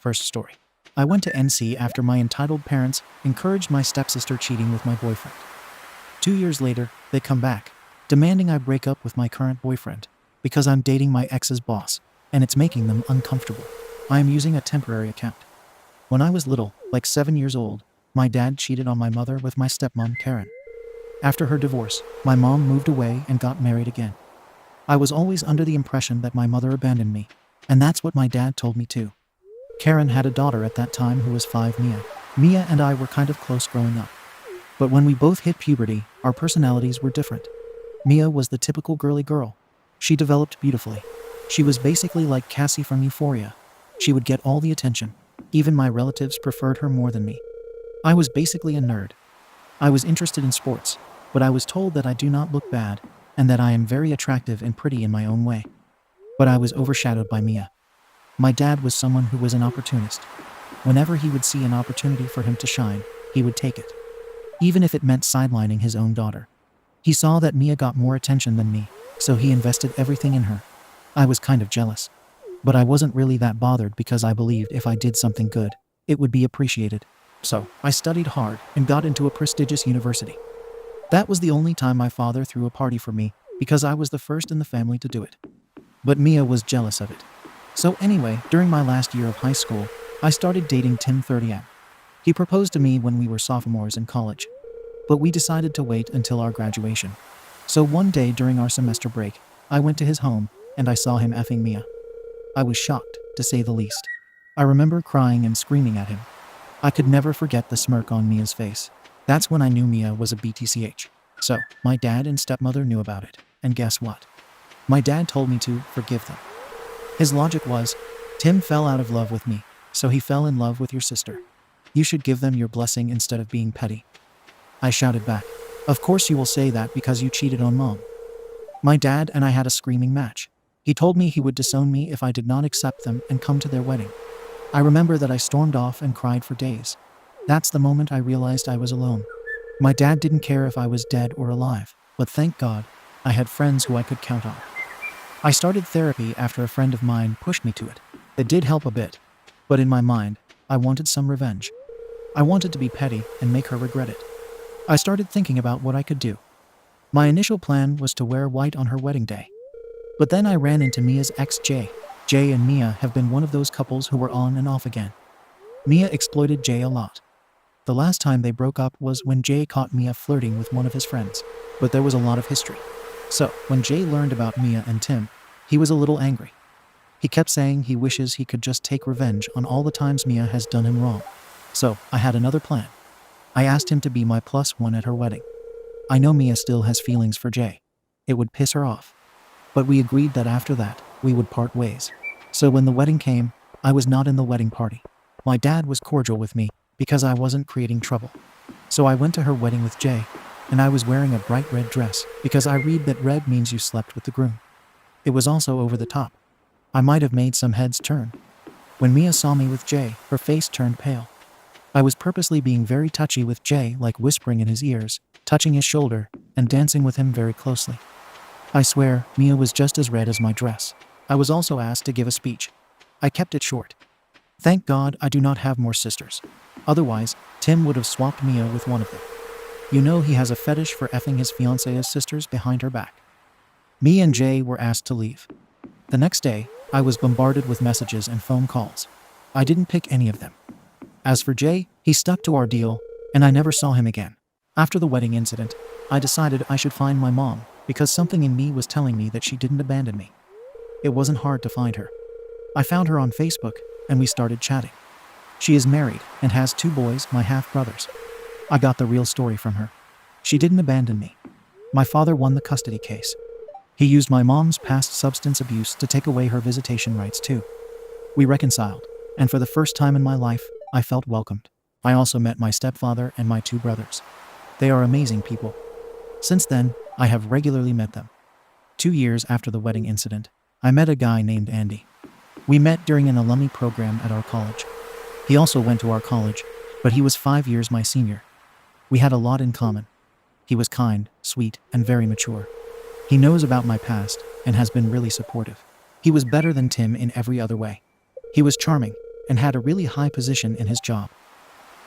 First story. I went to NC after my entitled parents encouraged my stepsister cheating with my boyfriend. 2 years later, they come back, demanding I break up with my current boyfriend because I'm dating my ex's boss, and it's making them uncomfortable. I am using a temporary account. When I was little, like 7 years old, my dad cheated on my mother with my stepmom, Karen. After her divorce, my mom moved away and got married again. I was always under the impression that my mother abandoned me, and that's what my dad told me too. Karen had a daughter at that time who was 5, Mia. Mia and I were kind of close growing up. But when we both hit puberty, our personalities were different. Mia was the typical girly girl. She developed beautifully. She was basically like Cassie from Euphoria. She would get all the attention. Even my relatives preferred her more than me. I was basically a nerd. I was interested in sports, but I was told that I do not look bad and that I am very attractive and pretty in my own way. But I was overshadowed by Mia. My dad was someone who was an opportunist. Whenever he would see an opportunity for him to shine, he would take it, even if it meant sidelining his own daughter. He saw that Mia got more attention than me, so he invested everything in her. I was kind of jealous, but I wasn't really that bothered because I believed if I did something good, it would be appreciated. So, I studied hard and got into a prestigious university. That was the only time my father threw a party for me because I was the first in the family to do it. But Mia was jealous of it. So anyway, during my last year of high school, I started dating Tim 30M. He proposed to me when we were sophomores in college, but we decided to wait until our graduation. So one day during our semester break, I went to his home and I saw him effing Mia. I was shocked, to say the least. I remember crying and screaming at him. I could never forget the smirk on Mia's face. That's when I knew Mia was a BTCH. So, my dad and stepmother knew about it, and guess what? My dad told me to forgive them. His logic was, Tim fell out of love with me, so he fell in love with your sister. You should give them your blessing instead of being petty. I shouted back, of course you will say that because you cheated on mom. My dad and I had a screaming match. He told me he would disown me if I did not accept them and come to their wedding. I remember that I stormed off and cried for days. That's the moment I realized I was alone. My dad didn't care if I was dead or alive, but thank God, I had friends who I could count on. I started therapy after a friend of mine pushed me to it. It did help a bit, but in my mind, I wanted some revenge. I wanted to be petty and make her regret it. I started thinking about what I could do. My initial plan was to wear white on her wedding day. But then I ran into Mia's ex Jay. Jay and Mia have been one of those couples who were on and off again. Mia exploited Jay a lot. The last time they broke up was when Jay caught Mia flirting with one of his friends, but there was a lot of history. So, when Jay learned about Mia and Tim, he was a little angry. He kept saying he wishes he could just take revenge on all the times Mia has done him wrong. So, I had another plan. I asked him to be my +1 at her wedding. I know Mia still has feelings for Jay. It would piss her off. But we agreed that after that, we would part ways. So when the wedding came, I was not in the wedding party. My dad was cordial with me because I wasn't creating trouble. So I went to her wedding with Jay, and I was wearing a bright red dress because I read that red means you slept with the groom. It was also over the top. I might have made some heads turn. When Mia saw me with Jay, her face turned pale. I was purposely being very touchy with Jay, like whispering in his ears, touching his shoulder, and dancing with him very closely. I swear, Mia was just as red as my dress. I was also asked to give a speech. I kept it short. Thank God I do not have more sisters. Otherwise, Tim would have swapped Mia with one of them. You know he has a fetish for effing his fiancée's sisters behind her back. Me and Jay were asked to leave. The next day, I was bombarded with messages and phone calls. I didn't pick any of them. As for Jay, he stuck to our deal, and I never saw him again. After the wedding incident, I decided I should find my mom because something in me was telling me that she didn't abandon me. It wasn't hard to find her. I found her on Facebook, and we started chatting. She is married and has 2 boys, my half-brothers. I got the real story from her. She didn't abandon me. My father won the custody case. He used my mom's past substance abuse to take away her visitation rights too. We reconciled, and for the first time in my life, I felt welcomed. I also met my stepfather and my 2 brothers. They are amazing people. Since then, I have regularly met them. 2 years after the wedding incident, I met a guy named Andy. We met during an alumni program at our college. He also went to our college, but he was 5 years my senior. We had a lot in common. He was kind, sweet, and very mature. He knows about my past and has been really supportive. He was better than Tim in every other way. He was charming. and had a really high position in his job.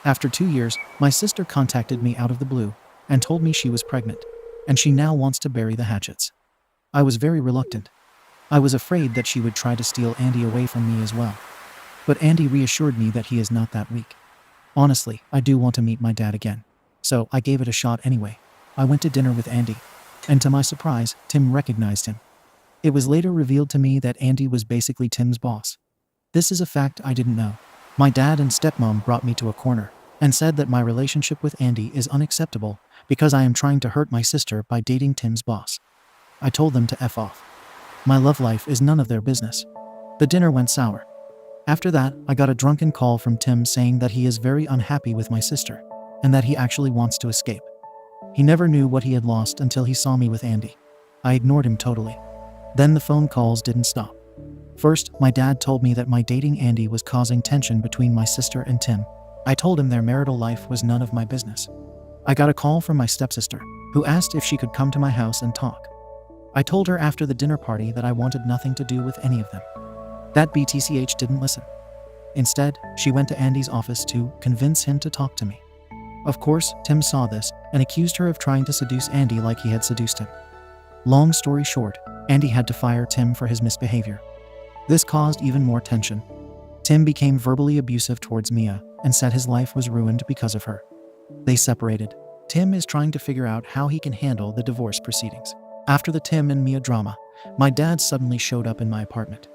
After 2 years, my sister contacted me out of the blue and told me she was pregnant, and she now wants to bury the hatchets. I was very reluctant. I was afraid that she would try to steal Andy away from me as well. But Andy reassured me that he is not that weak. Honestly, I do want to meet my dad again. So I gave it a shot anyway. I went to dinner with Andy, and to my surprise, Tim recognized him. It was later revealed to me that Andy was basically Tim's boss. This is a fact I didn't know. My dad and stepmom brought me to a corner and said that my relationship with Andy is unacceptable because I am trying to hurt my sister by dating Tim's boss. I told them to F off. My love life is none of their business. The dinner went sour. After that, I got a drunken call from Tim saying that he is very unhappy with my sister and that he actually wants to escape. He never knew what he had lost until he saw me with Andy. I ignored him totally. Then the phone calls didn't stop. First, my dad told me that my dating Andy was causing tension between my sister and Tim. I told him their marital life was none of my business. I got a call from my stepsister, who asked if she could come to my house and talk. I told her after the dinner party that I wanted nothing to do with any of them. That BTCH didn't listen. Instead, she went to Andy's office to convince him to talk to me. Of course, Tim saw this and accused her of trying to seduce Andy like he had seduced him. Long story short, Andy had to fire Tim for his misbehavior. This caused even more tension. Tim became verbally abusive towards Mia and said his life was ruined because of her. They separated. Tim is trying to figure out how he can handle the divorce proceedings. After the Tim and Mia drama, my dad suddenly showed up in my apartment.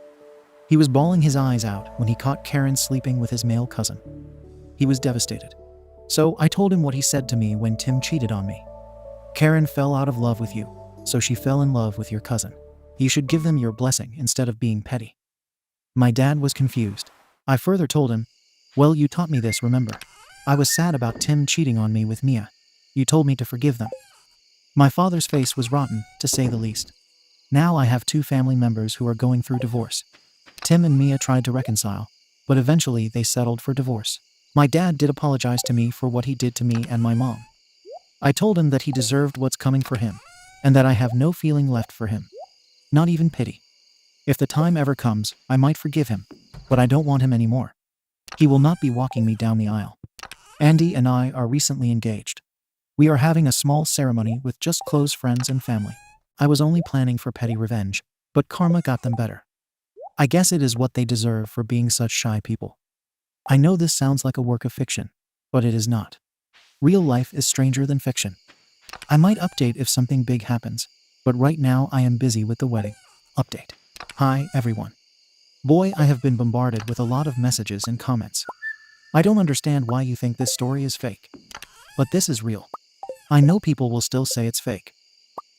He was bawling his eyes out when he caught Karen sleeping with his male cousin. He was devastated. So I told him what he said to me when Tim cheated on me. Karen fell out of love with you, so she fell in love with your cousin. You should give them your blessing instead of being petty. My dad was confused. I further told him, well, you taught me this, remember? I was sad about Tim cheating on me with Mia. You told me to forgive them. My father's face was rotten, to say the least. Now I have 2 family members who are going through divorce. Tim and Mia tried to reconcile, but eventually they settled for divorce. My dad did apologize to me for what he did to me and my mom. I told him that he deserved what's coming for him, and that I have no feeling left for him. Not even pity. If the time ever comes, I might forgive him, but I don't want him anymore. He will not be walking me down the aisle. Andy and I are recently engaged. We are having a small ceremony with just close friends and family. I was only planning for petty revenge, but karma got them better. I guess it is what they deserve for being such shy people. I know this sounds like a work of fiction, but it is not. Real life is stranger than fiction. I might update if something big happens, but right now I am busy with the wedding. Update. Hi, everyone. Boy, I have been bombarded with a lot of messages and comments. I don't understand why you think this story is fake. But this is real. I know people will still say it's fake.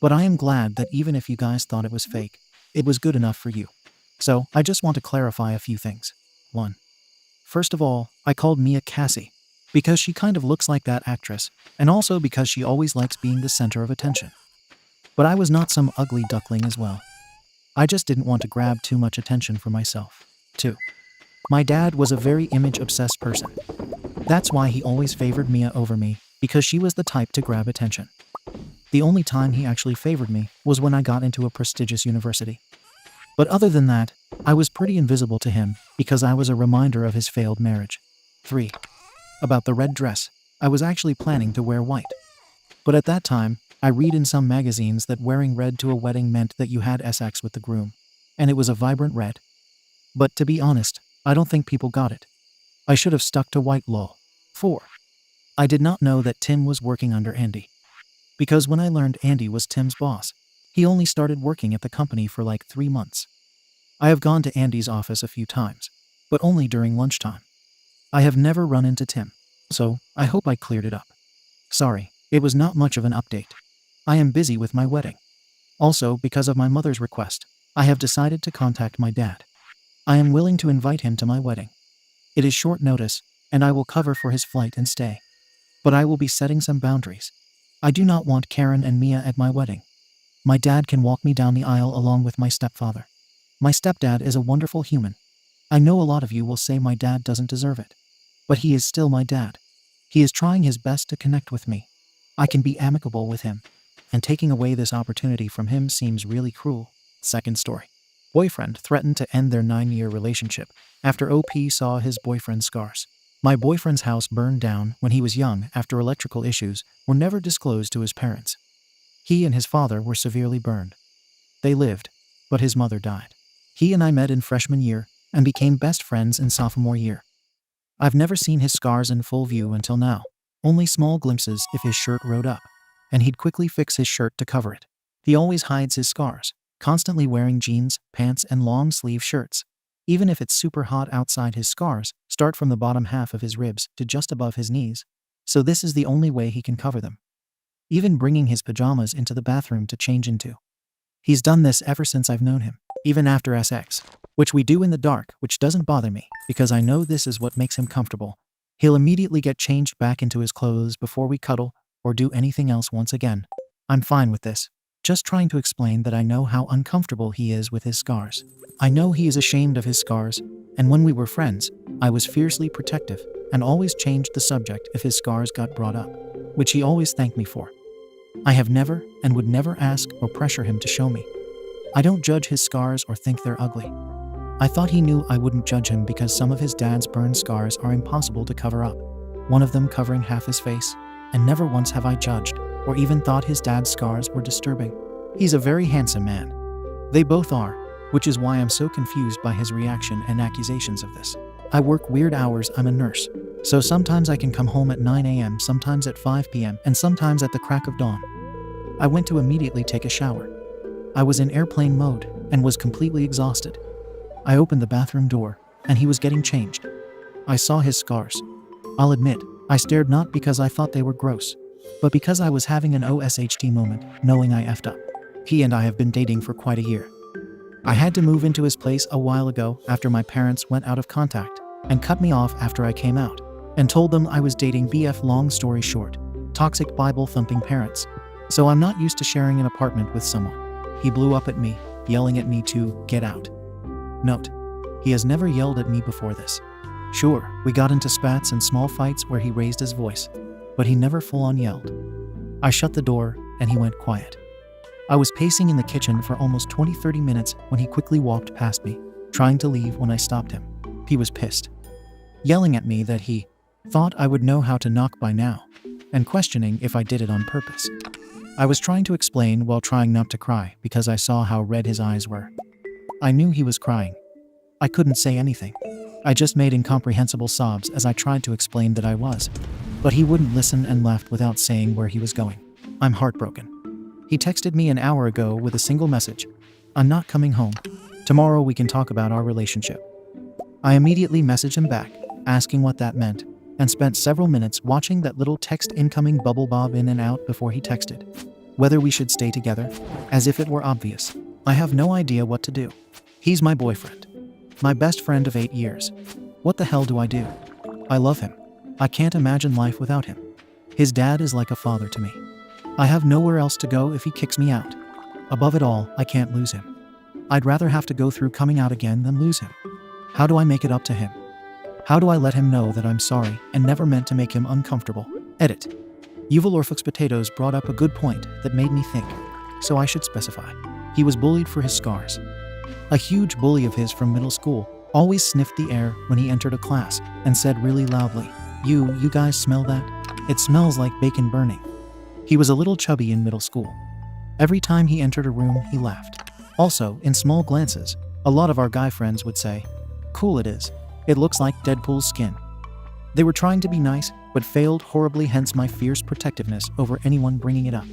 But I am glad that even if you guys thought it was fake, it was good enough for you. So, I just want to clarify a few things. 1. First of all, I called Mia Cassie, because she kind of looks like that actress, and also because she always likes being the center of attention. But I was not some ugly duckling as well. I just didn't want to grab too much attention for myself. 2. My dad was a very image-obsessed person. That's why he always favored Mia over me, because she was the type to grab attention. The only time he actually favored me was when I got into a prestigious university. But other than that, I was pretty invisible to him because I was a reminder of his failed marriage. 3. About the red dress, I was actually planning to wear white. But at that time, I read in some magazines that wearing red to a wedding meant that you had sex with the groom, and it was a vibrant red. But to be honest, I don't think people got it. I should have stuck to white lol. 4. I did not know that Tim was working under Andy. Because when I learned Andy was Tim's boss, he only started working at the company for like 3 months. I have gone to Andy's office a few times, but only during lunchtime. I have never run into Tim, so I hope I cleared it up. Sorry, it was not much of an update. I am busy with my wedding. Also, because of my mother's request, I have decided to contact my dad. I am willing to invite him to my wedding. It is short notice, and I will cover for his flight and stay. But I will be setting some boundaries. I do not want Karen and Mia at my wedding. My dad can walk me down the aisle along with my stepfather. My stepdad is a wonderful human. I know a lot of you will say my dad doesn't deserve it. But he is still my dad. He is trying his best to connect with me. I can be amicable with him. And taking away this opportunity from him seems really cruel. Second story. boyfriend threatened to end their 9-year relationship after OP saw his boyfriend's scars. My boyfriend's house burned down when he was young after electrical issues were never disclosed to his parents. He and his father were severely burned. They lived, but his mother died. He and I met in freshman year and became best friends in sophomore year. I've never seen his scars in full view until now, only small glimpses if his shirt rode up, and he'd quickly fix his shirt to cover it. He always hides his scars, constantly wearing jeans, pants, and long-sleeve shirts. Even if it's super hot outside, his scars start from the bottom half of his ribs to just above his knees, so this is the only way he can cover them. Even bringing his pajamas into the bathroom to change into. He's done this ever since I've known him, even after sex, which we do in the dark, which doesn't bother me, because I know this is what makes him comfortable. He'll immediately get changed back into his clothes before we cuddle or do anything else once again. I'm fine with this. Just trying to explain that I know how uncomfortable he is with his scars. I know he is ashamed of his scars, and when we were friends, I was fiercely protective and always changed the subject if his scars got brought up, which he always thanked me for. I have never and would never ask or pressure him to show me. I don't judge his scars or think they're ugly. I thought he knew I wouldn't judge him because some of his dad's burn scars are impossible to cover up, one of them covering half his face, and never once have I judged or even thought his dad's scars were disturbing. He's a very handsome man. They both are, which is why I'm so confused by his reaction and accusations of this. I work weird hours, I'm a nurse, so sometimes I can come home at 9 a.m., sometimes at 5 p.m., and sometimes at the crack of dawn. I went to immediately take a shower. I was in airplane mode and was completely exhausted. I opened the bathroom door, and he was getting changed. I saw his scars. I'll admit, I stared not because I thought they were gross, but because I was having an OSHT moment, knowing I effed up. He and I have been dating for quite a year. I had to move into his place a while ago after my parents went out of contact and cut me off after I came out and told them I was dating BF. Long story short, toxic Bible-thumping parents. So I'm not used to sharing an apartment with someone. He blew up at me, yelling at me to get out. Note, he has never yelled at me before this. Sure, we got into spats and small fights where he raised his voice, but he never full-on yelled. I shut the door and he went quiet. I was pacing in the kitchen for almost 20-30 minutes when he quickly walked past me, trying to leave when I stopped him. He was pissed, yelling at me that he thought I would know how to knock by now, and questioning if I did it on purpose. I was trying to explain while trying not to cry because I saw how red his eyes were. I knew he was crying. I couldn't say anything. I just made incomprehensible sobs as I tried to explain that I was, but he wouldn't listen and left without saying where he was going. I'm heartbroken. He texted me an hour ago with a single message. I'm not coming home. Tomorrow we can talk about our relationship. I immediately messaged him back, asking what that meant, and spent several minutes watching that little text incoming bubble bob in and out before he texted whether we should stay together, as if it were obvious. I have no idea what to do. He's my boyfriend. My best friend of 8 years. What the hell do I do? I love him. I can't imagine life without him. His dad is like a father to me. I have nowhere else to go if he kicks me out. Above it all, I can't lose him. I'd rather have to go through coming out again than lose him. How do I make it up to him? How do I let him know that I'm sorry and never meant to make him uncomfortable? Edit. Yuval Orphux Potatoes brought up a good point that made me think, so I should specify. He was bullied for his scars. A huge bully of his from middle school always sniffed the air when he entered a class and said really loudly, You guys smell that? It smells like bacon burning." He was a little chubby in middle school. Every time he entered a room, he laughed. Also, in small glances, a lot of our guy friends would say, "Cool it is. It looks like Deadpool's skin." They were trying to be nice, but failed horribly, hence my fierce protectiveness over anyone bringing it up.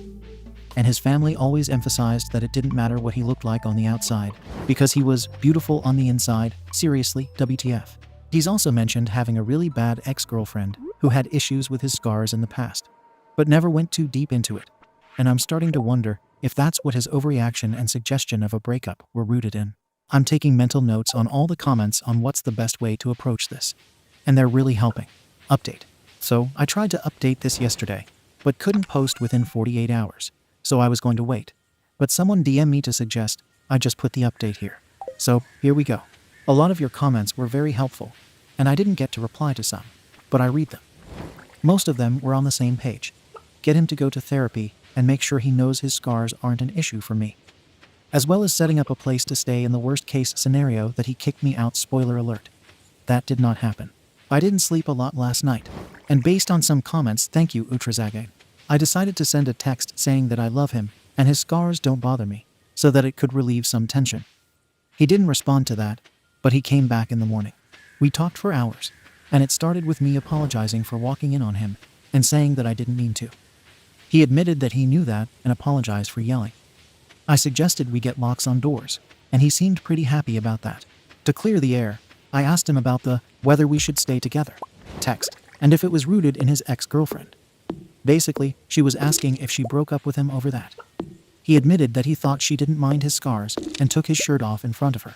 And his family always emphasized that it didn't matter what he looked like on the outside, because he was beautiful on the inside. Seriously, WTF. He's also mentioned having a really bad ex-girlfriend who had issues with his scars in the past, but never went too deep into it. And I'm starting to wonder if that's what his overreaction and suggestion of a breakup were rooted in. I'm taking mental notes on all the comments on what's the best way to approach this, and they're really helping. Update. So, I tried to update this yesterday, but couldn't post within 48 hours, so I was going to wait. But someone DM'd me to suggest I just put the update here. So, here we go. A lot of your comments were very helpful, and I didn't get to reply to some, but I read them. Most of them were on the same page. Get him to go to therapy and make sure he knows his scars aren't an issue for me. as well as setting up a place to stay in the worst case scenario that he kicked me out. Spoiler alert. That did not happen. I didn't sleep a lot last night, and based on some comments, thank you Utrazage, I decided to send a text saying that I love him and his scars don't bother me, so that it could relieve some tension. He didn't respond to that, but he came back in the morning. We talked for hours, and it started with me apologizing for walking in on him and saying that I didn't mean to. He admitted that he knew that and apologized for yelling. I suggested we get locks on doors, and he seemed pretty happy about that. To clear the air, I asked him about the whether we should stay together text, and if it was rooted in his ex-girlfriend. Basically, she was asking if she broke up with him over that. He admitted that he thought she didn't mind his scars and took his shirt off in front of her.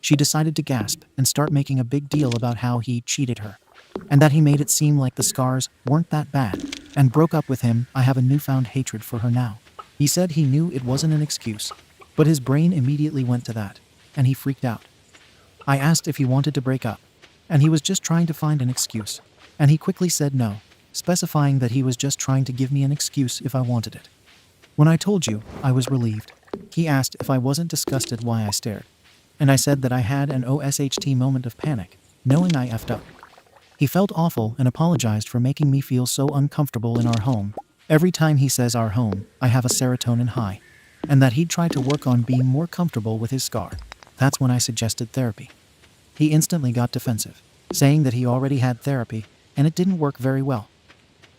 She decided to gasp and start making a big deal about how he cheated her, and that he made it seem like the scars weren't that bad, and broke up with him. I have a newfound hatred for her now. He said he knew it wasn't an excuse, but his brain immediately went to that, and he freaked out. I asked if he wanted to break up, and he was just trying to find an excuse, and he quickly said no, specifying that he was just trying to give me an excuse if I wanted it. When I told you, I was relieved. He asked if I wasn't disgusted why I stared, and I said that I had an OSHT moment of panic, knowing I effed up. He felt awful and apologized for making me feel so uncomfortable in our home. Every time he says our home, I have a serotonin high, and that he'd try to work on being more comfortable with his scar. That's when I suggested therapy. He instantly got defensive, saying that he already had therapy, and it didn't work very well.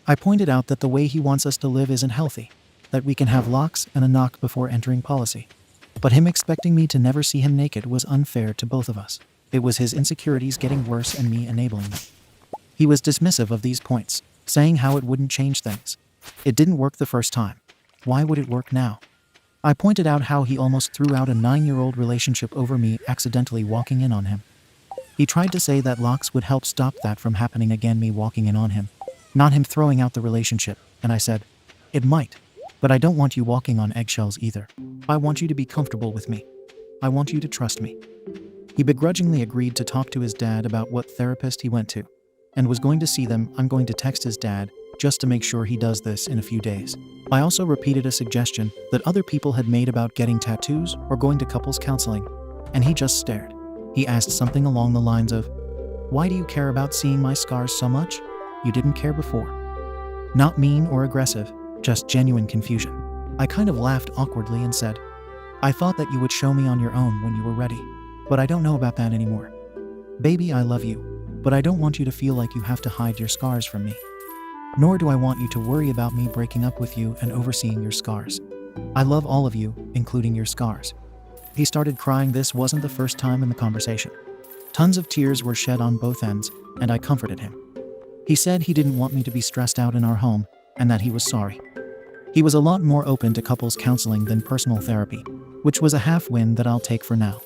I pointed out that the way he wants us to live isn't healthy, that we can have locks and a knock before entering policy. But him expecting me to never see him naked was unfair to both of us. It was his insecurities getting worse and me enabling them. He was dismissive of these points, saying how it wouldn't change things. It didn't work the first time. Why would it work now? I pointed out how he almost threw out a 9-year-old relationship over me accidentally walking in on him. He tried to say that locks would help stop that from happening again, me walking in on him, not him throwing out the relationship, and I said, it might, but I don't want you walking on eggshells either. I want you to be comfortable with me. I want you to trust me. He begrudgingly agreed to talk to his dad about what therapist he went to, and was going to see them. I'm going to text his dad, just to make sure he does this in a few days. I also repeated a suggestion that other people had made about getting tattoos or going to couples counseling, and he just stared. He asked something along the lines of, why do you care about seeing my scars so much? You didn't care before. Not mean or aggressive, just genuine confusion. I kind of laughed awkwardly and said, I thought that you would show me on your own when you were ready, but I don't know about that anymore. Baby, I love you, but I don't want you to feel like you have to hide your scars from me. Nor do I want you to worry about me breaking up with you and overseeing your scars. I love all of you, including your scars. He started crying. This wasn't the first time in the conversation. Tons of tears were shed on both ends, and I comforted him. He said he didn't want me to be stressed out in our home, and that he was sorry. He was a lot more open to couples counseling than personal therapy, which was a half win that I'll take for now.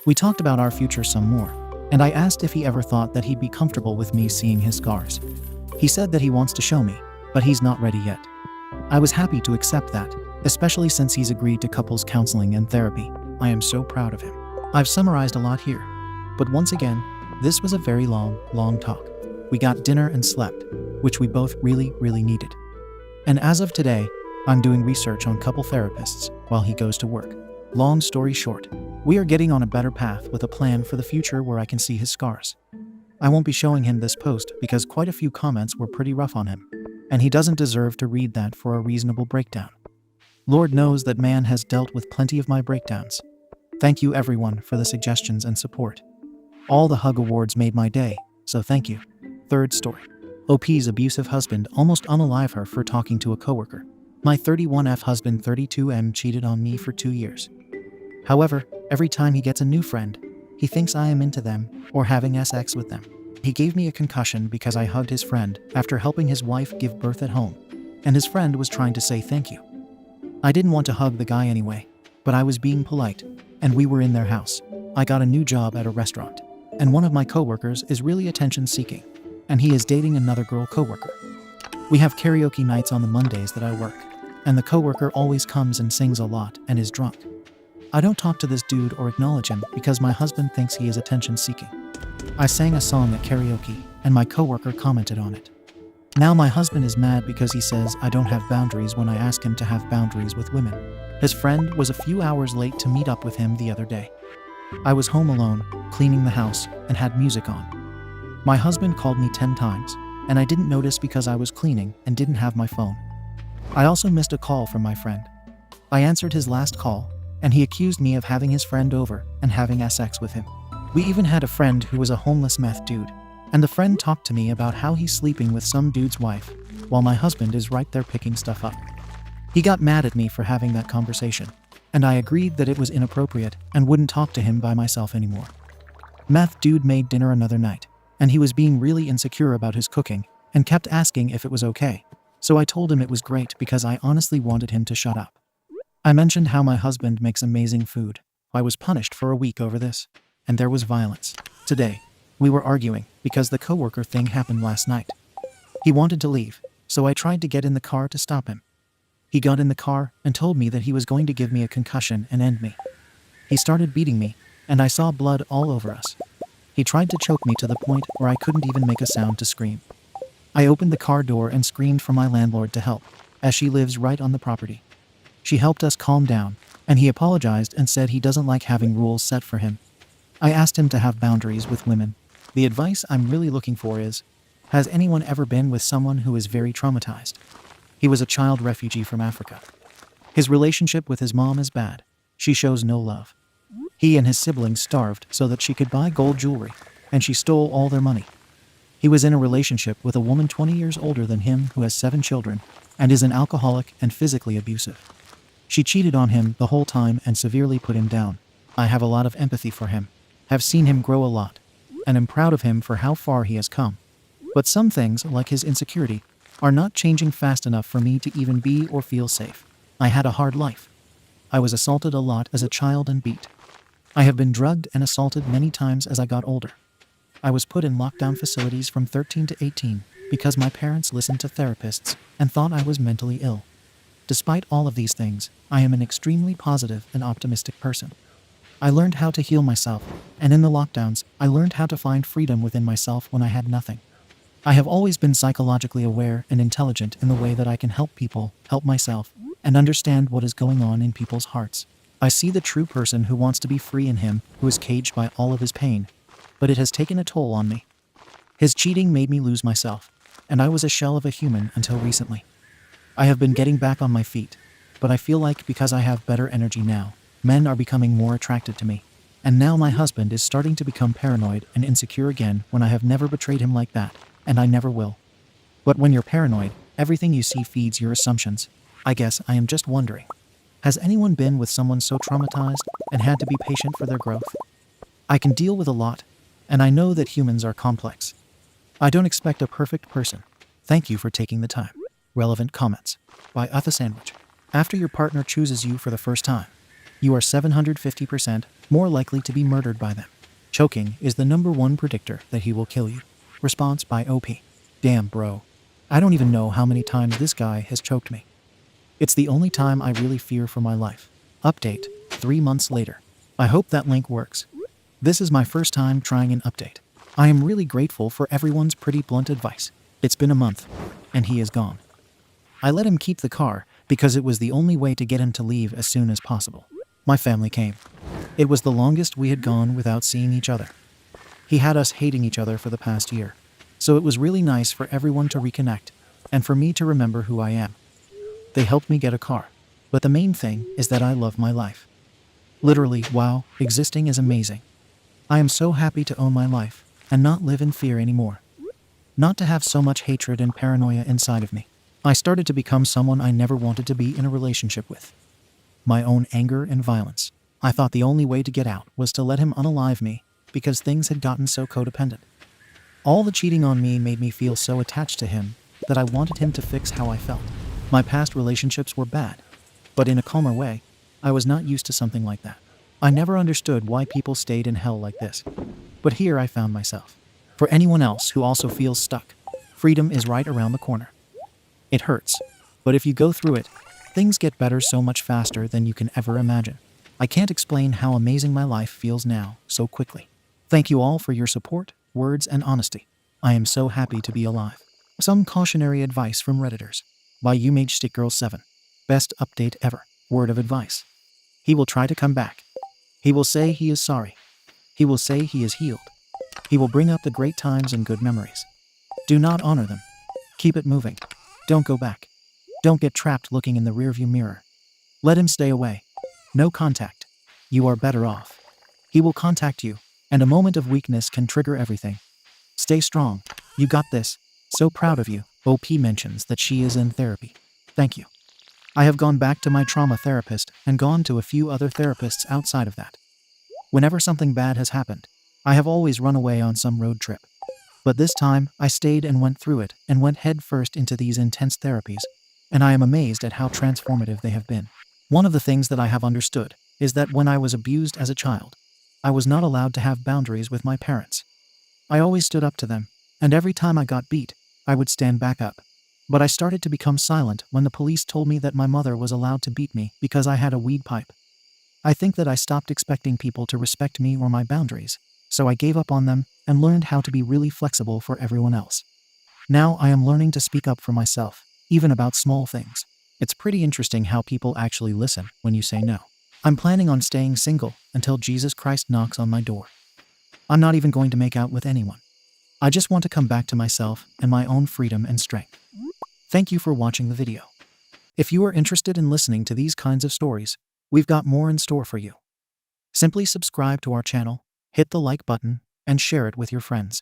We talked about our future some more, and I asked if he ever thought that he'd be comfortable with me seeing his scars. He said that he wants to show me, but he's not ready yet. I was happy to accept that, especially since he's agreed to couples counseling and therapy. I am so proud of him. I've summarized a lot here, but once again, this was a very long talk. We got dinner and slept, which we both really needed. And as of today, I'm doing research on couple therapists while he goes to work. Long story short, we are getting on a better path with a plan for the future where I can see his scars. I won't be showing him this post because quite a few comments were pretty rough on him, and he doesn't deserve to read that for a reasonable breakdown. Lord knows that man has dealt with plenty of my breakdowns. Thank you everyone for the suggestions and support. All the hug awards made my day, so thank you. Third story. OP's abusive husband almost unalive her for talking to a coworker. My 31F husband 32M cheated on me for 2 years. However, every time he gets a new friend, he thinks I am into them or having sex with them. He gave me a concussion because I hugged his friend after helping his wife give birth at home, and his friend was trying to say thank you. I didn't want to hug the guy anyway, but I was being polite, and we were in their house. I got a new job at a restaurant, and one of my coworkers is really attention-seeking, and he is dating another girl coworker. We have karaoke nights on the Mondays that I work, and the coworker always comes and sings a lot and is drunk. I don't talk to this dude or acknowledge him because my husband thinks he is attention-seeking. I sang a song at karaoke, and my coworker commented on it. Now my husband is mad because he says I don't have boundaries when I ask him to have boundaries with women. His friend was a few hours late to meet up with him the other day. I was home alone, cleaning the house, and had music on. My husband called me 10 times, and I didn't notice because I was cleaning and didn't have my phone. I also missed a call from my friend. I answered his last call, and he accused me of having his friend over and having sex with him. We even had a friend who was a homeless meth dude, and the friend talked to me about how he's sleeping with some dude's wife, while my husband is right there picking stuff up. He got mad at me for having that conversation, and I agreed that it was inappropriate and wouldn't talk to him by myself anymore. Meth dude made dinner another night, and he was being really insecure about his cooking and kept asking if it was okay, so I told him it was great because I honestly wanted him to shut up. I mentioned how my husband makes amazing food. I was punished for a week over this, and there was violence. Today, we were arguing because the coworker thing happened last night. He wanted to leave, so I tried to get in the car to stop him. He got in the car and told me that he was going to give me a concussion and end me. He started beating me, and I saw blood all over us. He tried to choke me to the point where I couldn't even make a sound to scream. I opened the car door and screamed for my landlord to help, as she lives right on the property. She helped us calm down, and he apologized and said he doesn't like having rules set for him. I asked him to have boundaries with women. The advice I'm really looking for is, has anyone ever been with someone who is very traumatized? He was a child refugee from Africa. His relationship with his mom is bad. She shows no love. He and his siblings starved so that she could buy gold jewelry, and she stole all their money. He was in a relationship with a woman 20 years older than him who has 7 children and is an alcoholic and physically abusive. She cheated on him the whole time and severely put him down. I have a lot of empathy for him, have seen him grow a lot, and am proud of him for how far he has come. But some things, like his insecurity, are not changing fast enough for me to even be or feel safe. I had a hard life. I was assaulted a lot as a child and beat. I have been drugged and assaulted many times as I got older. I was put in lockdown facilities from 13 to 18 because my parents listened to therapists and thought I was mentally ill. Despite all of these things, I am an extremely positive and optimistic person. I learned how to heal myself, and in the lockdowns, I learned how to find freedom within myself when I had nothing. I have always been psychologically aware and intelligent in the way that I can help people, help myself, and understand what is going on in people's hearts. I see the true person who wants to be free in him, who is caged by all of his pain, but it has taken a toll on me. His cheating made me lose myself, and I was a shell of a human until recently. I have been getting back on my feet, but I feel like because I have better energy now, men are becoming more attracted to me. And now my husband is starting to become paranoid and insecure again when I have never betrayed him like that, and I never will. But when you're paranoid, everything you see feeds your assumptions. I guess I am just wondering, has anyone been with someone so traumatized and had to be patient for their growth? I can deal with a lot, and I know that humans are complex. I don't expect a perfect person. Thank you for taking the time. Relevant comments. By Utha Sandwich. After your partner chooses you for the first time, you are 750% more likely to be murdered by them. Choking is the #1 predictor that he will kill you. Response by OP. Damn, bro. I don't even know how many times this guy has choked me. It's the only time I really fear for my life. Update, 3 months later. I hope that link works. This is my first time trying an update. I am really grateful for everyone's pretty blunt advice. It's been a month, and he is gone. I let him keep the car because it was the only way to get him to leave as soon as possible. My family came. It was the longest we had gone without seeing each other. He had us hating each other for the past year, so it was really nice for everyone to reconnect, and for me to remember who I am. They helped me get a car, but the main thing is that I love my life. Literally, wow, existing is amazing. I am so happy to own my life, and not live in fear anymore. Not to have so much hatred and paranoia inside of me. I started to become someone I never wanted to be in a relationship with. My own anger and violence. I thought the only way to get out was to let him unalive me, because things had gotten so codependent. All the cheating on me made me feel so attached to him that I wanted him to fix how I felt. My past relationships were bad, but in a calmer way. I was not used to something like that. I never understood why people stayed in hell like this. But here I found myself. For anyone else who also feels stuck, freedom is right around the corner. It hurts, but if you go through it, things get better so much faster than you can ever imagine. I can't explain how amazing my life feels now so quickly. Thank you all for your support, words, and honesty. I am so happy to be alive. Some cautionary advice from Redditors. By YouMageStickGirl7. Best update ever. word of advice. He will try to come back. He will say he is sorry. He will say he is healed. He will bring up the great times and good memories. Do not honor them. Keep it moving. Don't go back. Don't get trapped looking in the rearview mirror. Let him stay away. No contact. You are better off. He will contact you, and a moment of weakness can trigger everything. Stay strong. You got this. So proud of you. OP mentions that she is in therapy. Thank you. I have gone back to my trauma therapist and gone to a few other therapists outside of that. Whenever something bad has happened, I have always run away on some road trip. But this time, I stayed and went through it and went head first into these intense therapies, and I am amazed at how transformative they have been. One of the things that I have understood is that when I was abused as a child, I was not allowed to have boundaries with my parents. I always stood up to them, and every time I got beat, I would stand back up. But I started to become silent when the police told me that my mother was allowed to beat me because I had a weed pipe. I think that I stopped expecting people to respect me or my boundaries, so I gave up on them and learned how to be really flexible for everyone else. Now I am learning to speak up for myself, even about small things. It's pretty interesting how people actually listen when you say no. I'm planning on staying single until Jesus Christ knocks on my door. I'm not even going to make out with anyone. I just want to come back to myself and my own freedom and strength. Thank you for watching the video. If you are interested in listening to these kinds of stories, we've got more in store for you. Simply subscribe to our channel, hit the like button, and share it with your friends.